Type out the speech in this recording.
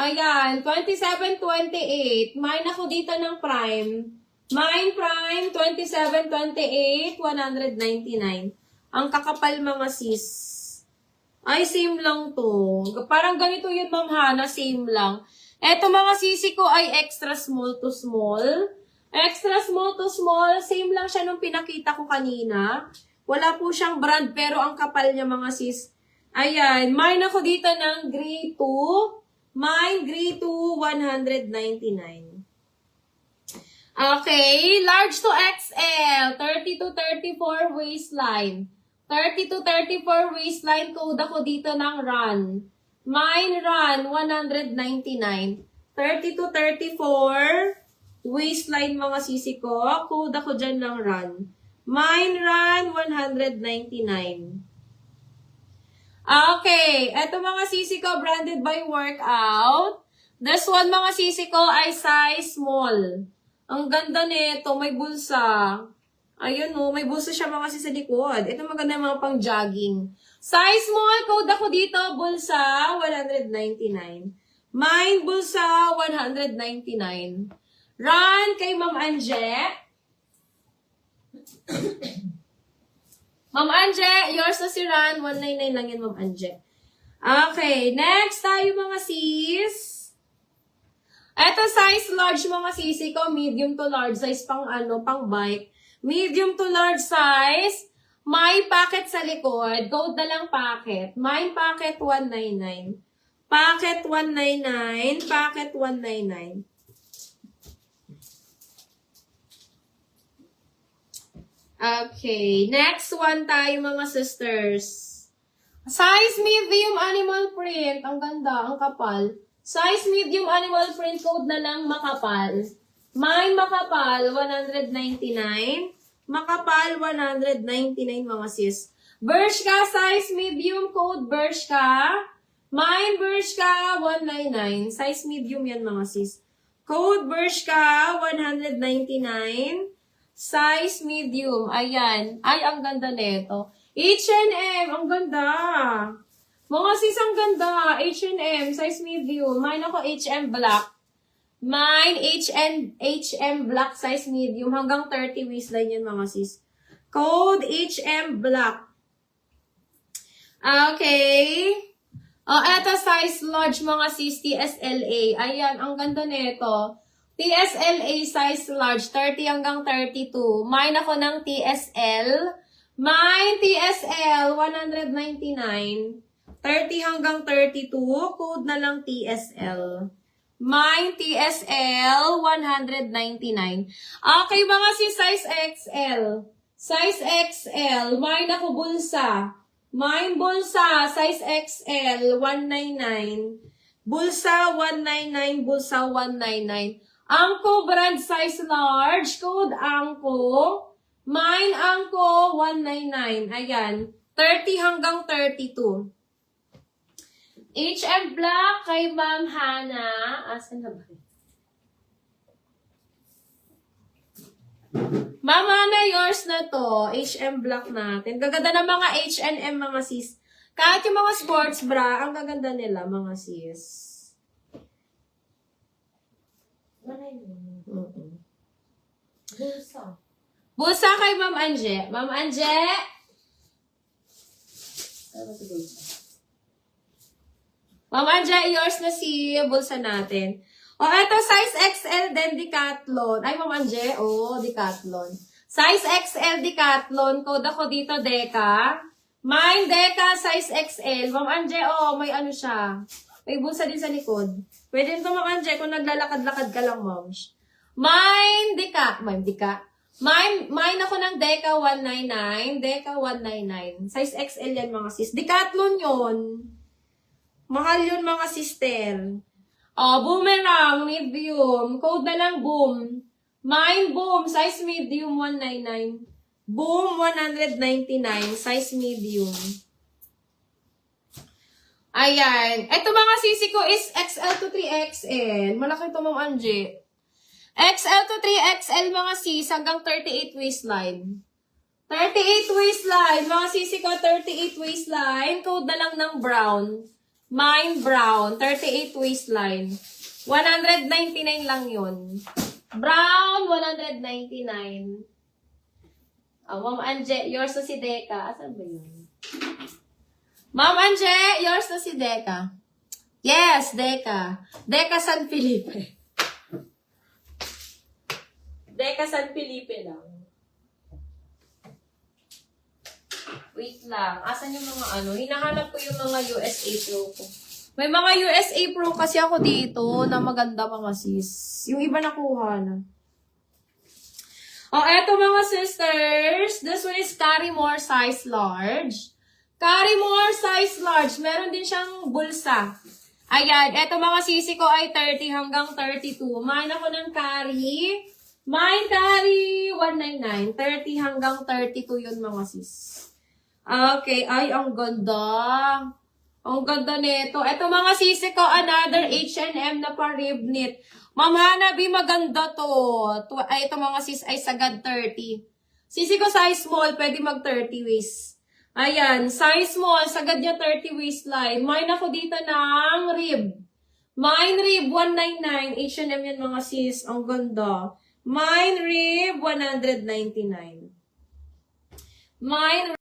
Ayan, 27, 28. Mine ako dito ng prime. Mine prime, 27, 28, 199. Ang kakapal mga sis. Ay, same lang to. Parang ganito yun, Ma'am Hana, same lang. Eto mga sisi ko ay extra small to small. Extra small to small, same lang siya nung pinakita ko kanina. Wala po siyang brand, pero ang kapal niya mga sis. Ayan, mine ako dito ng grade 2. Mine, grade 2, 199. Okay, large to XL, 30 to 34 waistline. 30 to 34 waistline, code ako dito ng run. Mine run, 199. 30 to 34 waistline mga sisi ko, code ako dyan ng run. Mine run, 199. Okay, eto mga sisi ko, branded by Workout. This one mga sisi ko ay size small. Ang ganda nito, may bulsa. Ayun o, may bulsa siya mga sisi sa likod. Ito maganda mga pang jogging. Size small, code ako dito, bulsa, 199. Mine, bulsa, 199. Run kay Ma'am Anje. Ma'am Anje, yours na si Ran. 199 lang yan, Ma'am Anje. Okay, next tayo mga sis. Ito size large mga sisi ko. Medium to large size pang pang bike. Medium to large size. May packet sa likod. Code na lang packet. May packet 199. Packet 199. Packet 199. Okay, next one tayo mga sisters. Size medium animal print. Ang ganda, ang kapal. Size medium animal print, code na lang makapal. May makapal, 199. Makapal, 199 mga sis. Bershka, size medium, code Bershka. Mine Bershka, 199. Size medium yan mga sis. Code Bershka, 199. Size medium. Ayan. Ay, ang ganda nito. H&M. Ang ganda. Mga sis, ang ganda. H&M. Size medium. Mine ako H&M black. Mine H&M black size medium. Hanggang 30 waistline yan mga sis. Code H&M black. Okay. Eto size large mga sis. TSLA. Ayan. Ang ganda nito. TSLA size large, 30 hanggang 32. Mine ako ng TSL. Mine TSL, 199. 30 hanggang 32, code na lang TSL. Mine TSL, 199. Okay mga si size XL. Size XL, mine ako bulsa. Mine bulsa, size XL, 199. Bulsa, 199. Bulsa, 199. Angko brand size large, code Angko. Mine Angko 199. Ayan, 30 hanggang 32. HM Black kay Ma'am Hana. Asan na ba? Ma'am Hana, yours na to. HM Black natin. Gaganda ng mga H&M mga sis. Kahit yung mga sports bra, ang gaganda nila mga sis. Bulsa. Bulsa kay Ma'am Anje. Ma'am Anje. Ma'am Anje, yours na si bulsa natin. Eto, size XL din, Decathlon. Ay, Ma'am Anje, Decathlon. Size XL, Decathlon. Code ako dito, Deca. Mine, Deca, size XL. Ma'am Anje, may ano siya. May bulsa din sa likod. Pwede ito, Ma'am Anje, kung naglalakad-lakad ka lang, Ma'am. Mine ako ng Deca 199. Deca 199. Size XL yan, mga sis. Decathlon yun. Mahal yun, mga sister. Boomerang, medium. Code na lang, boom. Mine, boom. Size medium, 199. Boom, 199. Size medium. Ayan. Ito mga sisi ko is XL to 3XL. Malaki ito, Ma'am Anje. XL to 3XL mga sis hanggang 38 waistline. 38 waistline. Mga sisi ko, 38 waistline. Code na lang ng brown. Mine brown, 38 waistline. 199 lang yun. Brown, 199. Oh, Ma'am Anje, yours to si Deka. Asan ba yun? Ma'am Anje, yours to si Deka. Yes, Deka. Deka San Felipe. Deka San Felipe lang. Wait lang. Asan yung mga ano? Hinahanap ko yung mga USA Pro ko. May mga USA Pro kasi ako dito na maganda mga sis. Yung iba nakuha na. Oh, eto mga sisters. This one is Carrymore size large. Carrymore size large. Meron din siyang bulsa. Ayan. Eto mga sisi ko ay 30 hanggang 32. Mine ako ng carry. Mine carry 199. 30 hanggang 32 yun mga sis. Okay. Ay, ang ganda. Ang ganda nito. Eto mga sisi ko, another H&M na pa-rib knit. Ma'am Hanabi, maganda to. Ay, ito mga sis ay sagad 30. Sisi ko size small, pwede mag 30 waist. Ayan, size small, sagad niya 30 waistline. Mine ako dito ng rib. Mine rib, 199. H&M yan mga sis, ang ganda. Mine rib, 199. Mine